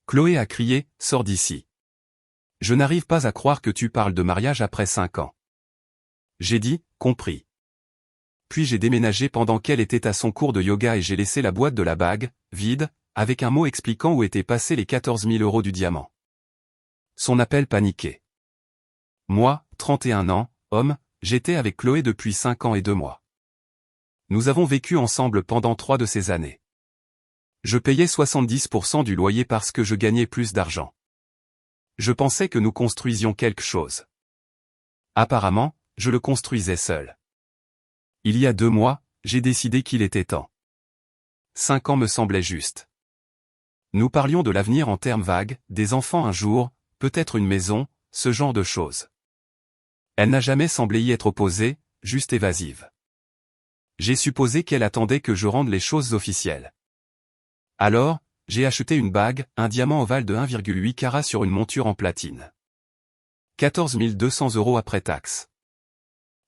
Chloé a crié, sors d'ici. Je n'arrive pas à croire que tu parles de mariage après 5 ans. J'ai dit, compris. Puis j'ai déménagé pendant qu'elle était à son cours de yoga et j'ai laissé la boîte de la bague, vide, avec un mot expliquant où étaient passés les 14 000 € du diamant. Son appel paniqué. Moi, 31 ans, homme, j'étais avec Chloé depuis 5 ans et 2 mois. Nous avons vécu ensemble pendant 3 de ces années. Je payais 70% du loyer parce que je gagnais plus d'argent. Je pensais que nous construisions quelque chose. Apparemment, je le construisais seul. Il y a 2 mois, j'ai décidé qu'il était temps. 5 ans me semblait juste. Nous parlions de l'avenir en termes vagues, des enfants un jour, peut-être une maison, ce genre de choses. Elle n'a jamais semblé y être opposée, juste évasive. J'ai supposé qu'elle attendait que je rende les choses officielles. Alors, j'ai acheté une bague, un diamant ovale de 1,8 carat sur une monture en platine. 14 200 € après taxe.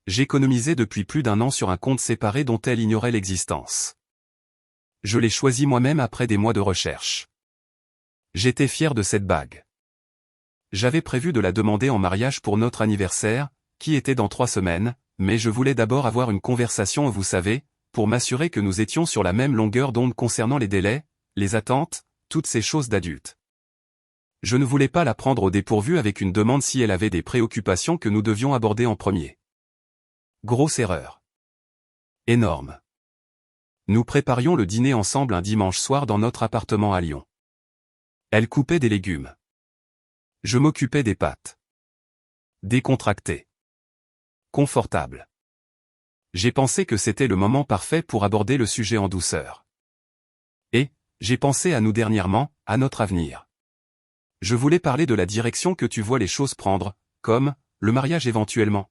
J'économisais depuis plus d'1 an sur un compte séparé dont elle ignorait l'existence. Je l'ai choisi moi-même après des mois de recherche. J'étais fier de cette bague. J'avais prévu de la demander en mariage pour notre anniversaire, qui était dans 3 semaines, mais je voulais d'abord avoir une conversation, vous savez, pour m'assurer que nous étions sur la même longueur d'onde concernant les délais, les attentes, toutes ces choses d'adultes. Je ne voulais pas la prendre au dépourvu avec une demande si elle avait des préoccupations que nous devions aborder en premier. Grosse erreur. Énorme. Nous préparions le dîner ensemble un dimanche soir dans notre appartement à Lyon. Elle coupait des légumes. Je m'occupais des pâtes. Décontracté. Confortable. J'ai pensé que c'était le moment parfait pour aborder le sujet en douceur. Et, j'ai pensé à nous dernièrement, à notre avenir. Je voulais parler de la direction que tu vois les choses prendre, comme, le mariage éventuellement.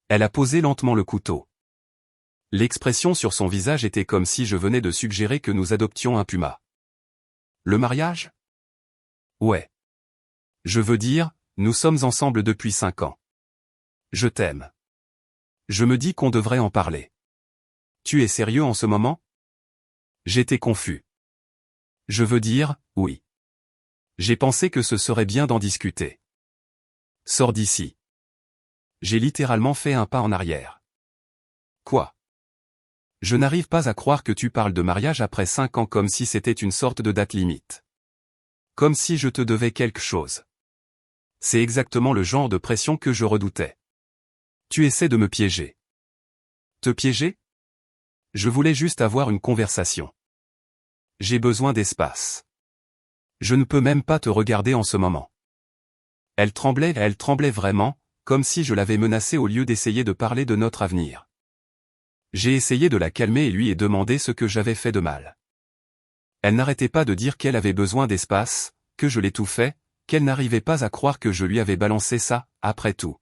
Elle a posé lentement le couteau. L'expression sur son visage était comme si je venais de suggérer que nous adoptions un puma. Le mariage? Ouais. Je veux dire, nous sommes ensemble depuis 5 ans. Je t'aime. Je me dis qu'on devrait en parler. Tu es sérieux en ce moment? J'étais confus. Je veux dire, oui. J'ai pensé que ce serait bien d'en discuter. Sors d'ici. J'ai littéralement fait un pas en arrière. Quoi? Je n'arrive pas à croire que tu parles de mariage après 5 ans comme si c'était une sorte de date limite. Comme si je te devais quelque chose. C'est exactement le genre de pression que je redoutais. Tu essaies de me piéger. Te piéger? Je voulais juste avoir une conversation. J'ai besoin d'espace. Je ne peux même pas te regarder en ce moment. Elle tremblait vraiment, comme si je l'avais menacée au lieu d'essayer de parler de notre avenir. J'ai essayé de la calmer et lui ai demandé ce que j'avais fait de mal. Elle n'arrêtait pas de dire qu'elle avait besoin d'espace, que je l'étouffais, qu'elle n'arrivait pas à croire que je lui avais balancé ça, après tout.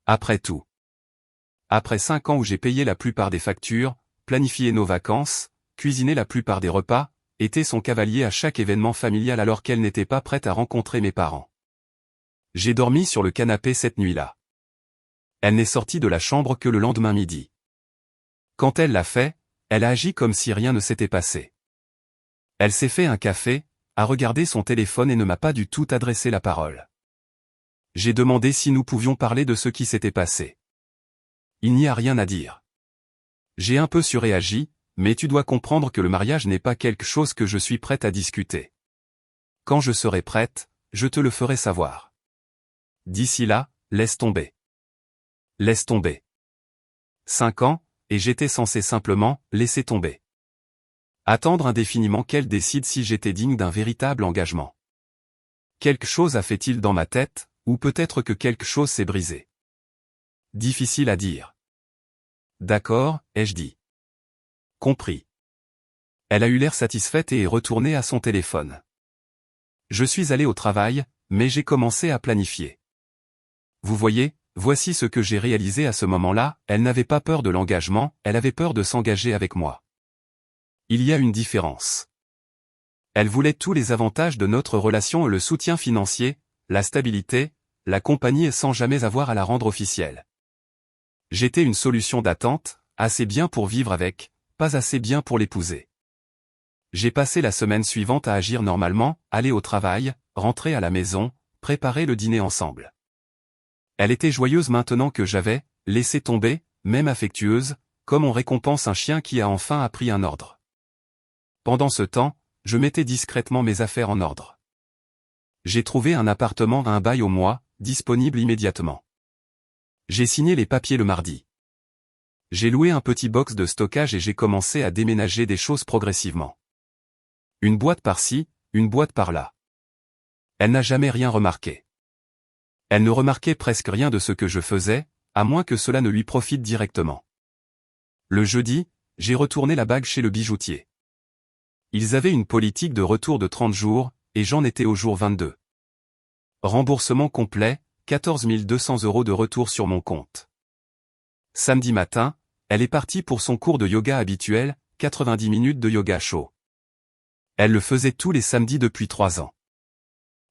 Après tout. Après 5 ans où j'ai payé la plupart des factures, planifié nos vacances, cuisiné la plupart des repas, été son cavalier à chaque événement familial alors qu'elle n'était pas prête à rencontrer mes parents. J'ai dormi sur le canapé cette nuit-là. Elle n'est sortie de la chambre que le lendemain midi. Quand elle l'a fait, elle a agi comme si rien ne s'était passé. Elle s'est fait un café, a regardé son téléphone et ne m'a pas du tout adressé la parole. J'ai demandé si nous pouvions parler de ce qui s'était passé. Il n'y a rien à dire. J'ai un peu surréagi, mais tu dois comprendre que le mariage n'est pas quelque chose que je suis prête à discuter. Quand je serai prête, je te le ferai savoir. D'ici là, laisse tomber. Laisse tomber. 5 ans, et j'étais censé simplement laisser tomber. Attendre indéfiniment qu'elle décide si j'étais digne d'un véritable engagement. Quelque chose a fait-il dans ma tête, ou peut-être que quelque chose s'est brisé. Difficile à dire. D'accord, ai-je dit. Compris. Elle a eu l'air satisfaite et est retournée à son téléphone. Je suis allé au travail, mais j'ai commencé à planifier. Vous voyez, voici ce que j'ai réalisé à ce moment-là, elle n'avait pas peur de l'engagement, elle avait peur de s'engager avec moi. Il y a une différence. Elle voulait tous les avantages de notre relation et le soutien financier, la stabilité, la compagnie sans jamais avoir à la rendre officielle. J'étais une solution d'attente, assez bien pour vivre avec, pas assez bien pour l'épouser. J'ai passé la semaine suivante à agir normalement, aller au travail, rentrer à la maison, préparer le dîner ensemble. Elle était joyeuse maintenant que j'avais laissé tomber, même affectueuse, comme on récompense un chien qui a enfin appris un ordre. Pendant ce temps, je mettais discrètement mes affaires en ordre. J'ai trouvé un appartement à un bail au mois, disponible immédiatement. J'ai signé les papiers le mardi. J'ai loué un petit box de stockage et j'ai commencé à déménager des choses progressivement. Une boîte par-ci, une boîte par-là. Elle n'a jamais rien remarqué. Elle ne remarquait presque rien de ce que je faisais, à moins que cela ne lui profite directement. Le jeudi, j'ai retourné la bague chez le bijoutier. Ils avaient une politique de retour de 30 jours, et j'en étais au jour 22. Remboursement complet, 14 200 € de retour sur mon compte. Samedi matin, elle est partie pour son cours de yoga habituel, 90 minutes de yoga chaud. Elle le faisait tous les samedis depuis 3 ans.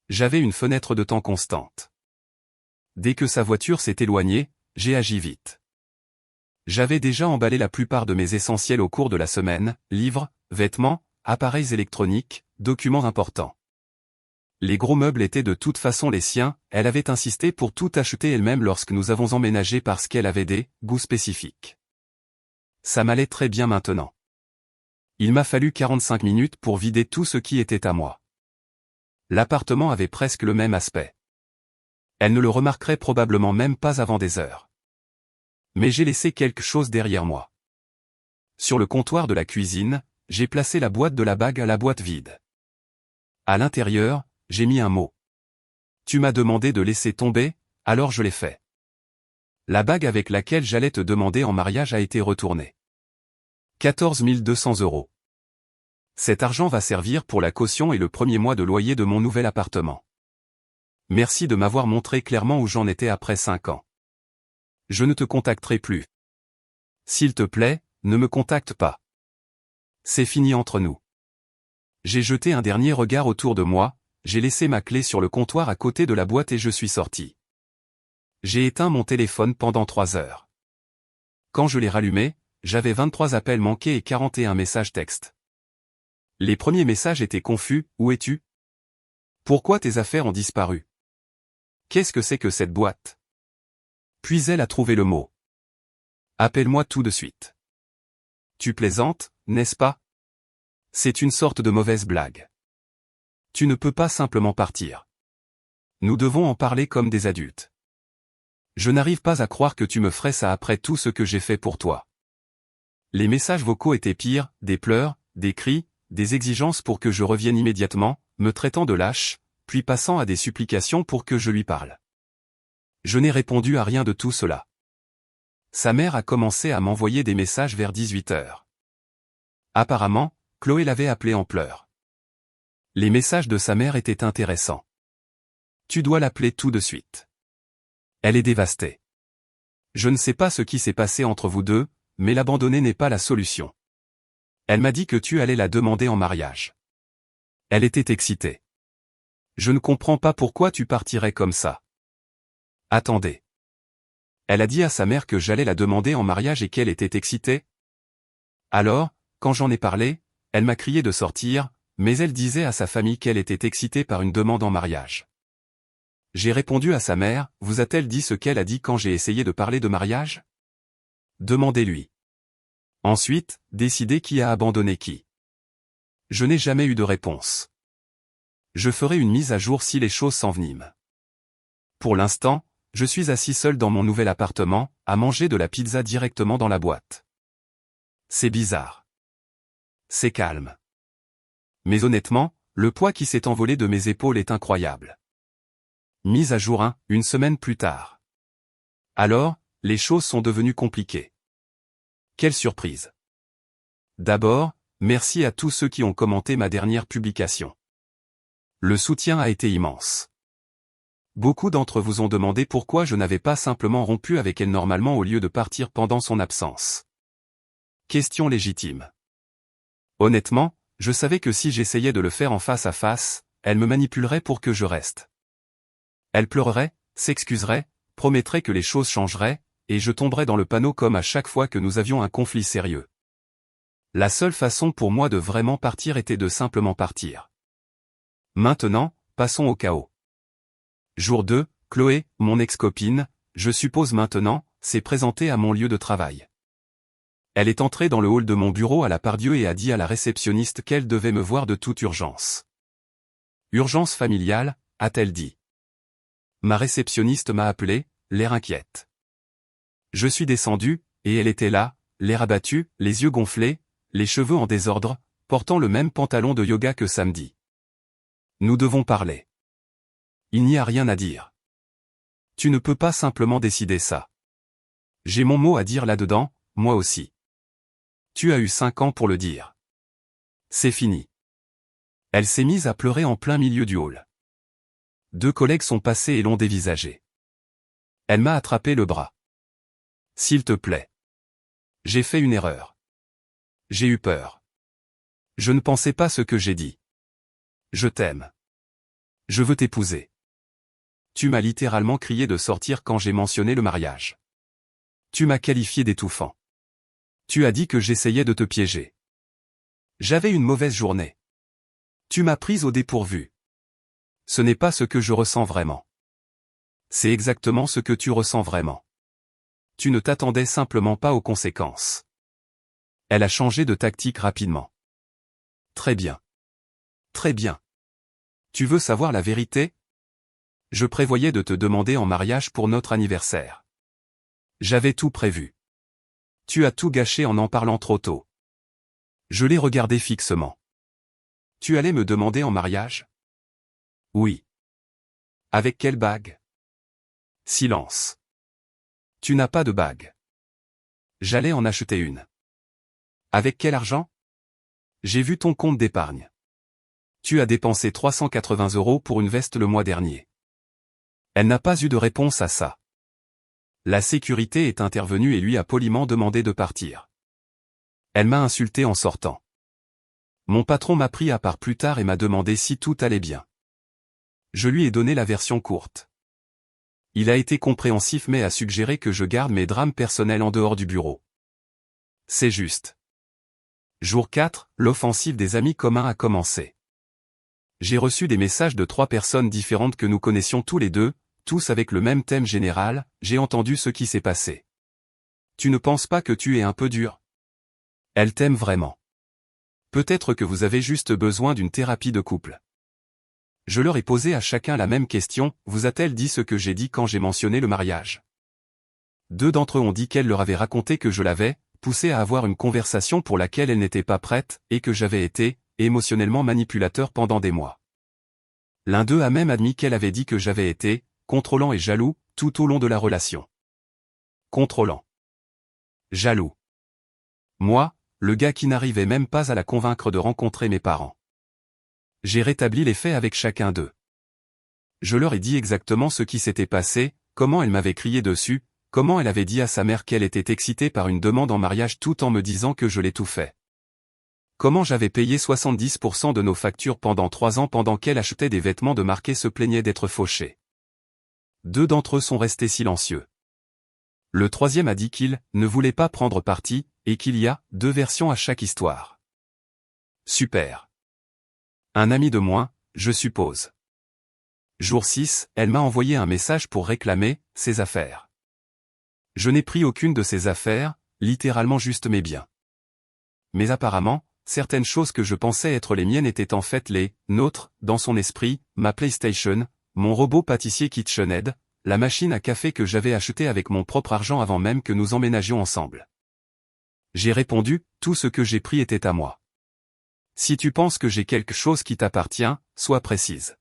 J'avais une fenêtre de temps constante. Dès que sa voiture s'est éloignée, j'ai agi vite. J'avais déjà emballé la plupart de mes essentiels au cours de la semaine, livres, vêtements, appareils électroniques, documents importants. Les gros meubles étaient de toute façon les siens, elle avait insisté pour tout acheter elle-même lorsque nous avons emménagé parce qu'elle avait des goûts spécifiques. Ça m'allait très bien maintenant. Il m'a fallu 45 minutes pour vider tout ce qui était à moi. L'appartement avait presque le même aspect. Elle ne le remarquerait probablement même pas avant des heures. Mais j'ai laissé quelque chose derrière moi. Sur le comptoir de la cuisine, j'ai placé la boîte de la bague à la boîte vide. À l'intérieur, j'ai mis un mot. Tu m'as demandé de laisser tomber, alors je l'ai fait. La bague avec laquelle j'allais te demander en mariage a été retournée. 14 200 €. Cet argent va servir pour la caution et le premier mois de loyer de mon nouvel appartement. Merci de m'avoir montré clairement où j'en étais après 5 ans. Je ne te contacterai plus. S'il te plaît, ne me contacte pas. C'est fini entre nous. J'ai jeté un dernier regard autour de moi, j'ai laissé ma clé sur le comptoir à côté de la boîte et je suis sorti. J'ai éteint mon téléphone pendant 3 heures. Quand je l'ai rallumé, j'avais 23 appels manqués et 41 messages textes. Les premiers messages étaient confus, où es-tu? Pourquoi tes affaires ont disparu? Qu'est-ce que c'est que cette boîte? Puis elle a trouvé le mot. Appelle-moi tout de suite. Tu plaisantes, n'est-ce pas? C'est une sorte de mauvaise blague. Tu ne peux pas simplement partir. Nous devons en parler comme des adultes. Je n'arrive pas à croire que tu me ferais ça après tout ce que j'ai fait pour toi. Les messages vocaux étaient pires, des pleurs, des cris, des exigences pour que je revienne immédiatement, me traitant de lâche, puis passant à des supplications pour que je lui parle. Je n'ai répondu à rien de tout cela. Sa mère a commencé à m'envoyer des messages vers 18 heures. Apparemment, Chloé l'avait appelé en pleurs. Les messages de sa mère étaient intéressants. Tu dois l'appeler tout de suite. Elle est dévastée. Je ne sais pas ce qui s'est passé entre vous deux, mais l'abandonner n'est pas la solution. Elle m'a dit que tu allais la demander en mariage. Elle était excitée. Je ne comprends pas pourquoi tu partirais comme ça. Attendez. Elle a dit à sa mère que j'allais la demander en mariage et qu'elle était excitée? Alors, quand j'en ai parlé, elle m'a crié de sortir, mais elle disait à sa famille qu'elle était excitée par une demande en mariage. J'ai répondu à sa mère, vous a-t-elle dit ce qu'elle a dit quand j'ai essayé de parler de mariage? Demandez-lui. Ensuite, décidez qui a abandonné qui. Je n'ai jamais eu de réponse. Je ferai une mise à jour si les choses s'enveniment. Pour l'instant, je suis assis seul dans mon nouvel appartement, à manger de la pizza directement dans la boîte. C'est bizarre. C'est calme. Mais honnêtement, le poids qui s'est envolé de mes épaules est incroyable. Mise à jour 1, une semaine plus tard. Alors, les choses sont devenues compliquées. Quelle surprise. D'abord, merci à tous ceux qui ont commenté ma dernière publication. Le soutien a été immense. Beaucoup d'entre vous ont demandé pourquoi je n'avais pas simplement rompu avec elle normalement au lieu de partir pendant son absence. Question légitime. Honnêtement, je savais que si j'essayais de le faire en face à face, elle me manipulerait pour que je reste. Elle pleurerait, s'excuserait, promettrait que les choses changeraient, et je tomberais dans le panneau comme à chaque fois que nous avions un conflit sérieux. La seule façon pour moi de vraiment partir était de simplement partir. Maintenant, passons au chaos. Jour 2, Chloé, mon ex-copine, je suppose maintenant, s'est présentée à mon lieu de travail. Elle est entrée dans le hall de mon bureau à la Pardieu et a dit à la réceptionniste qu'elle devait me voir de toute urgence. Urgence familiale, a-t-elle dit. Ma réceptionniste m'a appelé, l'air inquiète. Je suis descendu, et elle était là, l'air abattu, les yeux gonflés, les cheveux en désordre, portant le même pantalon de yoga que samedi. Nous devons parler. Il n'y a rien à dire. Tu ne peux pas simplement décider ça. J'ai mon mot à dire là-dedans, moi aussi. Tu as eu 5 ans pour le dire. C'est fini. Elle s'est mise à pleurer en plein milieu du hall. 2 collègues sont passés et l'ont dévisagée. Elle m'a attrapé le bras. S'il te plaît. J'ai fait une erreur. J'ai eu peur. Je ne pensais pas ce que j'ai dit. Je t'aime. Je veux t'épouser. Tu m'as littéralement crié de sortir quand j'ai mentionné le mariage. Tu m'as qualifié d'étouffant. Tu as dit que j'essayais de te piéger. J'avais une mauvaise journée. Tu m'as prise au dépourvu. Ce n'est pas ce que je ressens vraiment. C'est exactement ce que tu ressens vraiment. Tu ne t'attendais simplement pas aux conséquences. Elle a changé de tactique rapidement. Très bien. Très bien. Tu veux savoir la vérité? Je prévoyais de te demander en mariage pour notre anniversaire. J'avais tout prévu. Tu as tout gâché en parlant trop tôt. Je l'ai regardé fixement. Tu allais me demander en mariage? Oui. Avec quelle bague? Silence. Tu n'as pas de bague. J'allais en acheter une. Avec quel argent? J'ai vu ton compte d'épargne. Tu as dépensé 380 € pour une veste le mois dernier. Elle n'a pas eu de réponse à ça. La sécurité est intervenue et lui a poliment demandé de partir. Elle m'a insulté en sortant. Mon patron m'a pris à part plus tard et m'a demandé si tout allait bien. Je lui ai donné la version courte. Il a été compréhensif mais a suggéré que je garde mes drames personnels en dehors du bureau. C'est juste. Jour 4, l'offensive des amis communs a commencé. J'ai reçu des messages de 3 personnes différentes que nous connaissions tous les deux, tous avec le même thème général, j'ai entendu ce qui s'est passé. Tu ne penses pas que tu es un peu dur? Elle t'aime vraiment. Peut-être que vous avez juste besoin d'une thérapie de couple. Je leur ai posé à chacun la même question, vous a-t-elle dit ce que j'ai dit quand j'ai mentionné le mariage? 2 d'entre eux ont dit qu'elle leur avait raconté que je l'avais poussée à avoir une conversation pour laquelle elle n'était pas prête, et que j'avais été émotionnellement manipulateur pendant des mois. L'un d'eux a même admis qu'elle avait dit que j'avais été contrôlant et jaloux tout au long de la relation. Contrôlant. Jaloux. Moi, le gars qui n'arrivait même pas à la convaincre de rencontrer mes parents. J'ai rétabli les faits avec chacun d'eux. Je leur ai dit exactement ce qui s'était passé, comment elle m'avait crié dessus, comment elle avait dit à sa mère qu'elle était excitée par une demande en mariage tout en me disant que je l'étouffais. Comment j'avais payé 70% de nos factures pendant 3 ans pendant qu'elle achetait des vêtements de marque et se plaignait d'être fauchée. 2 d'entre eux sont restés silencieux. Le 3e a dit qu'il ne voulait pas prendre parti, et qu'il y a 2 versions à chaque histoire. Super. Un ami de moins, je suppose. Jour 6, elle m'a envoyé un message pour réclamer ses affaires. Je n'ai pris aucune de ses affaires, littéralement juste mes biens. Mais apparemment, certaines choses que je pensais être les miennes étaient en fait les nôtres, dans son esprit, ma PlayStation, mon robot pâtissier KitchenAid, la machine à café que j'avais achetée avec mon propre argent avant même que nous emménagions ensemble. J'ai répondu, tout ce que j'ai pris était à moi. Si tu penses que j'ai quelque chose qui t'appartient, sois précise.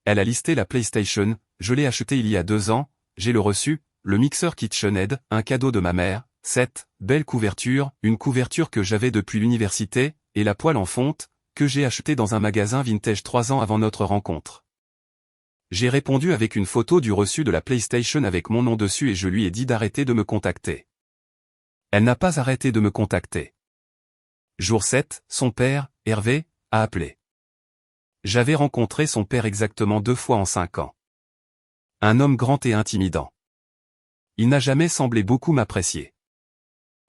Elle a listé la PlayStation, je l'ai acheté il y a 2 ans, j'ai le reçu, le mixeur KitchenAid, un cadeau de ma mère, 7, belle couverture, une couverture que j'avais depuis l'université, et la poêle en fonte, que j'ai achetée dans un magasin vintage 3 ans avant notre rencontre. J'ai répondu avec une photo du reçu de la PlayStation avec mon nom dessus et je lui ai dit d'arrêter de me contacter. Elle n'a pas arrêté de me contacter. Jour 7, son père, Hervé, a appelé. J'avais rencontré son père exactement 2 fois en 5 ans. Un homme grand et intimidant. Il n'a jamais semblé beaucoup m'apprécier.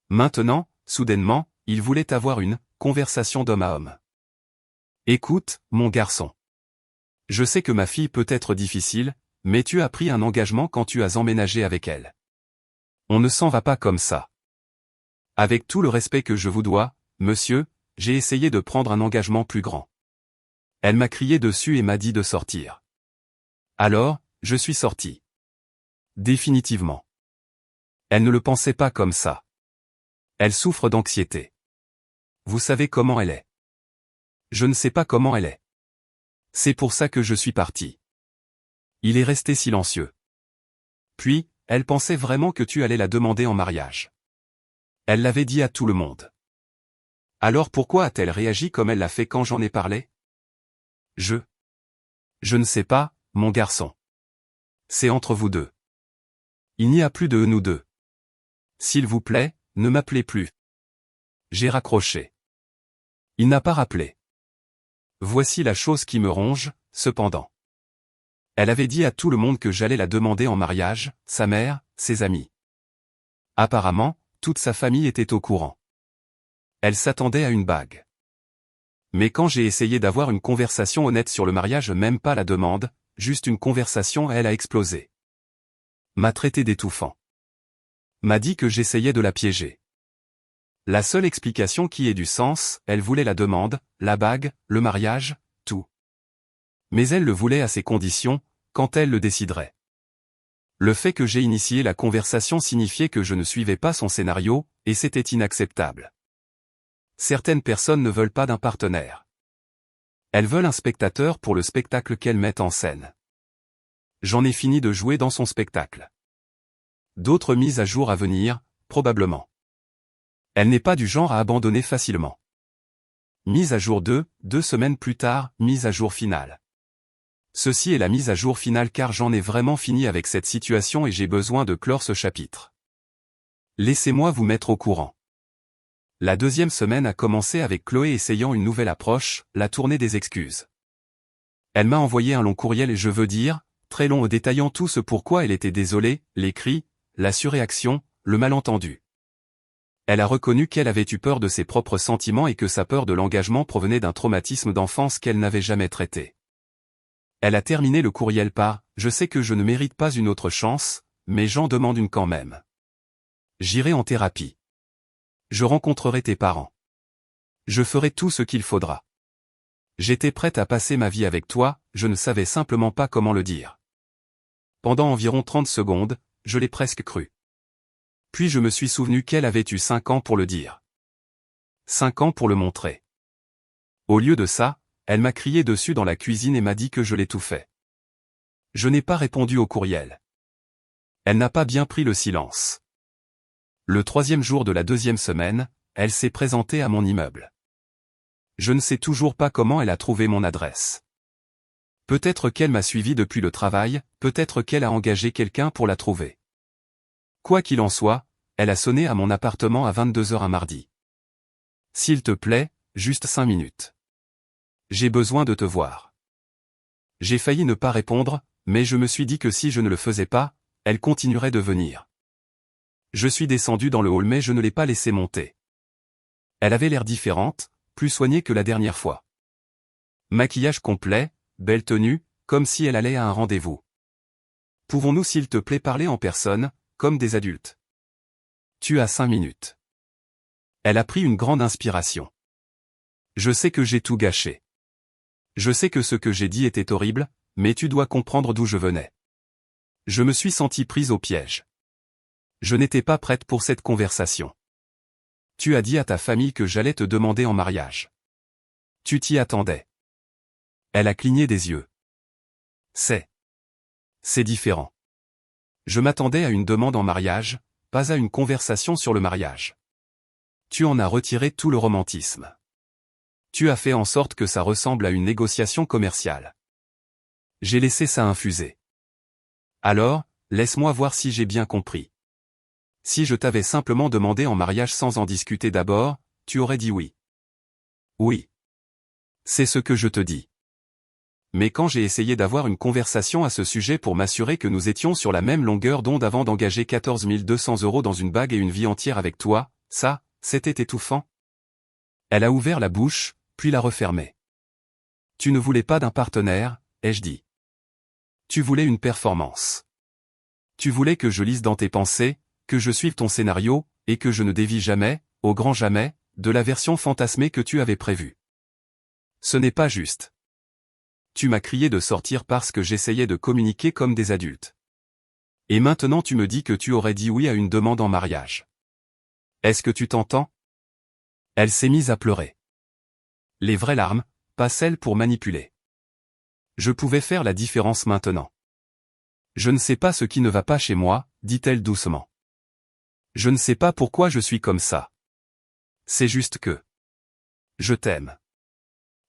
Maintenant, soudainement, il voulait avoir une conversation d'homme à homme. Écoute, mon garçon. Je sais que ma fille peut être difficile, mais tu as pris un engagement quand tu as emménagé avec elle. On ne s'en va pas comme ça. Avec tout le respect que je vous dois, monsieur, j'ai essayé de prendre un engagement plus grand. Elle m'a crié dessus et m'a dit de sortir. Alors, je suis sorti. Définitivement. Elle ne le pensait pas comme ça. Elle souffre d'anxiété. Vous savez comment elle est. Je ne sais pas comment elle est. C'est pour ça que je suis parti. Il est resté silencieux. Puis, elle pensait vraiment que tu allais la demander en mariage. Elle l'avait dit à tout le monde. Alors pourquoi a-t-elle réagi comme elle l'a fait quand j'en ai parlé? Je ne sais pas, mon garçon. C'est entre vous deux. Il n'y a plus de nous deux. S'il vous plaît, ne m'appelez plus. J'ai raccroché. Il n'a pas rappelé. Voici la chose qui me ronge, cependant. Elle avait dit à tout le monde que j'allais la demander en mariage, sa mère, ses amis. Apparemment, toute sa famille était au courant. Elle s'attendait à une bague. Mais quand j'ai essayé d'avoir une conversation honnête sur le mariage, même pas la demande, juste une conversation, elle a explosé. M'a traité d'étouffant. M'a dit que j'essayais de la piéger. La seule explication qui ait du sens, elle voulait la demande, la bague, le mariage, tout. Mais elle le voulait à ses conditions, quand elle le déciderait. Le fait que j'ai initié la conversation signifiait que je ne suivais pas son scénario, et c'était inacceptable. Certaines personnes ne veulent pas d'un partenaire. Elles veulent un spectateur pour le spectacle qu'elles mettent en scène. J'en ai fini de jouer dans son spectacle. D'autres mises à jour à venir, probablement. Elle n'est pas du genre à abandonner facilement. Mise à jour 2 semaines plus tard, mise à jour finale. Ceci est la mise à jour finale car j'en ai vraiment fini avec cette situation et j'ai besoin de clore ce chapitre. Laissez-moi vous mettre au courant. La deuxième semaine a commencé avec Chloé essayant une nouvelle approche, la tournée des excuses. Elle m'a envoyé un long courriel et je veux dire, très long détaillant tout ce pourquoi elle était désolée, les cris, la surréaction, le malentendu. Elle a reconnu qu'elle avait eu peur de ses propres sentiments et que sa peur de l'engagement provenait d'un traumatisme d'enfance qu'elle n'avait jamais traité. Elle a terminé le courriel par « Je sais que je ne mérite pas une autre chance, mais j'en demande une quand même. J'irai en thérapie. Je rencontrerai tes parents. Je ferai tout ce qu'il faudra. J'étais prête à passer ma vie avec toi, je ne savais simplement pas comment le dire. » Pendant environ 30 secondes, je l'ai presque cru. Puis je me suis souvenu qu'elle avait eu 5 ans pour le dire. 5 ans pour le montrer. Au lieu de ça, elle m'a crié dessus dans la cuisine et m'a dit que je l'étouffais. Je n'ai pas répondu au courriel. Elle n'a pas bien pris le silence. Le 3e jour de la 2e semaine, elle s'est présentée à mon immeuble. Je ne sais toujours pas comment elle a trouvé mon adresse. Peut-être qu'elle m'a suivi depuis le travail, peut-être qu'elle a engagé quelqu'un pour la trouver. Quoi qu'il en soit, elle a sonné à mon appartement à 22h un mardi. S'il te plaît, juste 5 minutes. J'ai besoin de te voir. J'ai failli ne pas répondre, mais je me suis dit que si je ne le faisais pas, elle continuerait de venir. Je suis descendu dans le hall mais je ne l'ai pas laissée monter. Elle avait l'air différente, plus soignée que la dernière fois. Maquillage complet, belle tenue, comme si elle allait à un rendez-vous. Pouvons-nous s'il te plaît parler en personne, comme des adultes? Tu as 5 minutes. Elle a pris une grande inspiration. Je sais que j'ai tout gâché. Je sais que ce que j'ai dit était horrible, mais tu dois comprendre d'où je venais. Je me suis senti prise au piège. Je n'étais pas prête pour cette conversation. Tu as dit à ta famille que j'allais te demander en mariage. Tu t'y attendais. Elle a cligné des yeux. C'est différent. Je m'attendais à une demande en mariage, pas à une conversation sur le mariage. Tu en as retiré tout le romantisme. Tu as fait en sorte que ça ressemble à une négociation commerciale. J'ai laissé ça infuser. Alors, laisse-moi voir si j'ai bien compris. Si je t'avais simplement demandé en mariage sans en discuter d'abord, tu aurais dit oui. Oui. C'est ce que je te dis. Mais quand j'ai essayé d'avoir une conversation à ce sujet pour m'assurer que nous étions sur la même longueur d'onde avant d'engager 14 200 € dans une bague et une vie entière avec toi, ça, c'était étouffant. Elle a ouvert la bouche, puis l'a refermée. Tu ne voulais pas d'un partenaire, ai-je dit. Tu voulais une performance. Tu voulais que je lise dans tes pensées, que je suive ton scénario, et que je ne dévie jamais, au grand jamais, de la version fantasmée que tu avais prévue. Ce n'est pas juste. Tu m'as crié de sortir parce que j'essayais de communiquer comme des adultes. Et maintenant tu me dis que tu aurais dit oui à une demande en mariage. Est-ce que tu t'entends? Elle s'est mise à pleurer. Les vraies larmes, pas celles pour manipuler. Je pouvais faire la différence maintenant. Je ne sais pas ce qui ne va pas chez moi, dit-elle doucement. Je ne sais pas pourquoi je suis comme ça. C'est juste que... Je t'aime.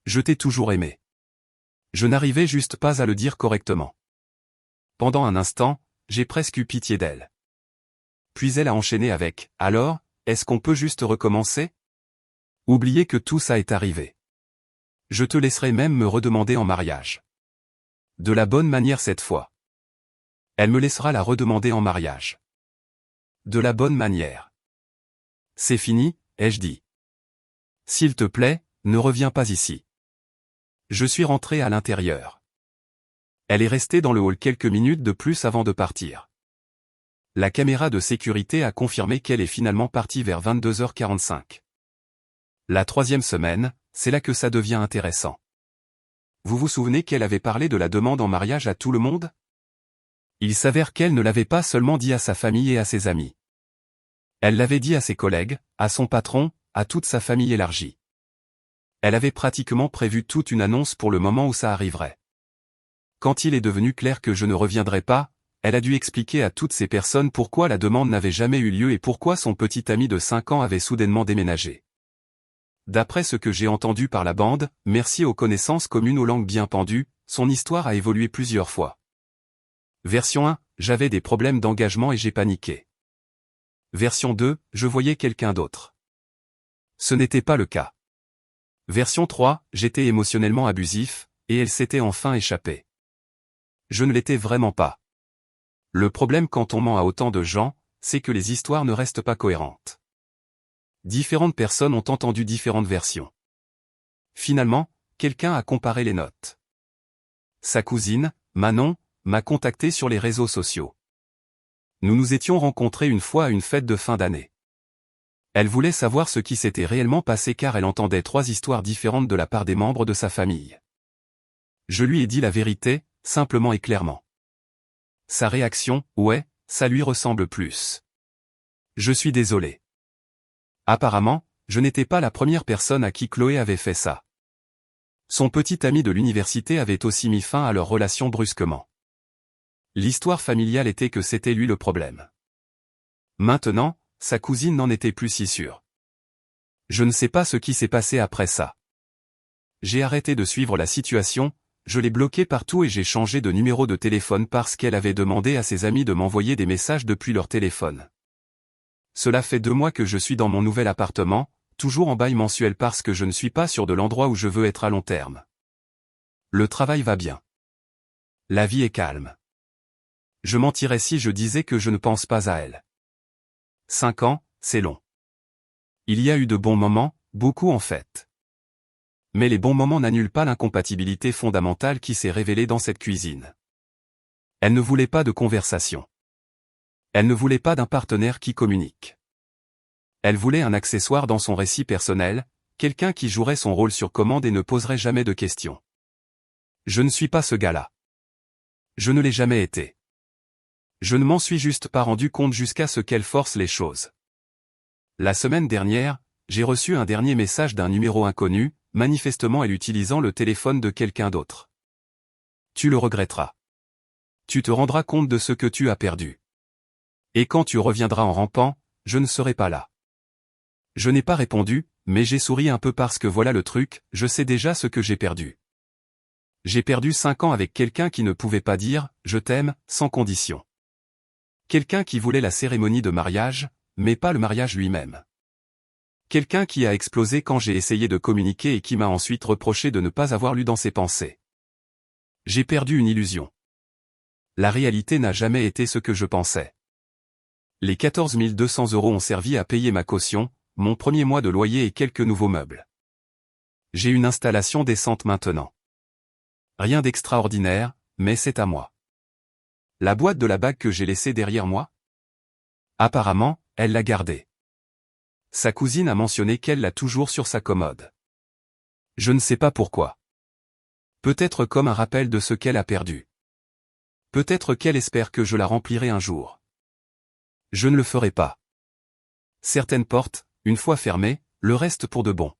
Je t'ai toujours aimé. Je n'arrivais juste pas à le dire correctement. Pendant un instant, j'ai presque eu pitié d'elle. Puis elle a enchaîné avec « Alors, est-ce qu'on peut juste recommencer? Oubliez que tout ça est arrivé. Je te laisserai même me redemander en mariage. De la bonne manière cette fois. » Elle me laissera la redemander en mariage. De la bonne manière. C'est fini, ai-je dit. S'il te plaît, ne reviens pas ici. Je suis rentré à l'intérieur. Elle est restée dans le hall quelques minutes de plus avant de partir. La caméra de sécurité a confirmé qu'elle est finalement partie vers 22h45. La 3e semaine, c'est là que ça devient intéressant. Vous vous souvenez qu'elle avait parlé de la demande en mariage à tout le monde? Il s'avère qu'elle ne l'avait pas seulement dit à sa famille et à ses amis. Elle l'avait dit à ses collègues, à son patron, à toute sa famille élargie. Elle avait pratiquement prévu toute une annonce pour le moment où ça arriverait. Quand il est devenu clair que je ne reviendrais pas, elle a dû expliquer à toutes ces personnes pourquoi la demande n'avait jamais eu lieu et pourquoi son petit ami de 5 ans avait soudainement déménagé. D'après ce que j'ai entendu par la bande, merci aux connaissances communes aux langues bien pendues, son histoire a évolué plusieurs fois. Version 1, j'avais des problèmes d'engagement et j'ai paniqué. Version 2, je voyais quelqu'un d'autre. Ce n'était pas le cas. Version 3, j'étais émotionnellement abusif, et elle s'était enfin échappée. Je ne l'étais vraiment pas. Le problème quand on ment à autant de gens, c'est que les histoires ne restent pas cohérentes. Différentes personnes ont entendu différentes versions. Finalement, quelqu'un a comparé les notes. Sa cousine, Manon, m'a contacté sur les réseaux sociaux. Nous nous étions rencontrés une fois à une fête de fin d'année. Elle voulait savoir ce qui s'était réellement passé car elle entendait 3 histoires différentes de la part des membres de sa famille. Je lui ai dit la vérité, simplement et clairement. Sa réaction, ouais, ça lui ressemble plus. Je suis désolé. Apparemment, je n'étais pas la première personne à qui Chloé avait fait ça. Son petit ami de l'université avait aussi mis fin à leur relation brusquement. L'histoire familiale était que c'était lui le problème. Maintenant, sa cousine n'en était plus si sûre. Je ne sais pas ce qui s'est passé après ça. J'ai arrêté de suivre la situation, je l'ai bloquée partout et j'ai changé de numéro de téléphone parce qu'elle avait demandé à ses amis de m'envoyer des messages depuis leur téléphone. Cela fait 2 mois que je suis dans mon nouvel appartement, toujours en bail mensuel parce que je ne suis pas sûr de l'endroit où je veux être à long terme. Le travail va bien. La vie est calme. Je mentirais si je disais que je ne pense pas à elle. 5 ans, c'est long. Il y a eu de bons moments, beaucoup en fait. Mais les bons moments n'annulent pas l'incompatibilité fondamentale qui s'est révélée dans cette cuisine. Elle ne voulait pas de conversation. Elle ne voulait pas d'un partenaire qui communique. Elle voulait un accessoire dans son récit personnel, quelqu'un qui jouerait son rôle sur commande et ne poserait jamais de questions. Je ne suis pas ce gars-là. Je ne l'ai jamais été. Je ne m'en suis juste pas rendu compte jusqu'à ce qu'elle force les choses. La semaine dernière, j'ai reçu un dernier message d'un numéro inconnu, manifestement elle utilisant le téléphone de quelqu'un d'autre. Tu le regretteras. Tu te rendras compte de ce que tu as perdu. Et quand tu reviendras en rampant, je ne serai pas là. Je n'ai pas répondu, mais j'ai souri un peu parce que voilà le truc, je sais déjà ce que j'ai perdu. J'ai perdu 5 ans avec quelqu'un qui ne pouvait pas dire « je t'aime » sans condition. Quelqu'un qui voulait la cérémonie de mariage, mais pas le mariage lui-même. Quelqu'un qui a explosé quand j'ai essayé de communiquer et qui m'a ensuite reproché de ne pas avoir lu dans ses pensées. J'ai perdu une illusion. La réalité n'a jamais été ce que je pensais. Les 14 200 € ont servi à payer ma caution, mon premier mois de loyer et quelques nouveaux meubles. J'ai une installation décente maintenant. Rien d'extraordinaire, mais c'est à moi. La boîte de la bague que j'ai laissée derrière moi? Apparemment, elle l'a gardée. Sa cousine a mentionné qu'elle l'a toujours sur sa commode. Je ne sais pas pourquoi. Peut-être comme un rappel de ce qu'elle a perdu. Peut-être qu'elle espère que je la remplirai un jour. Je ne le ferai pas. Certaines portes, une fois fermées, le restent pour de bon.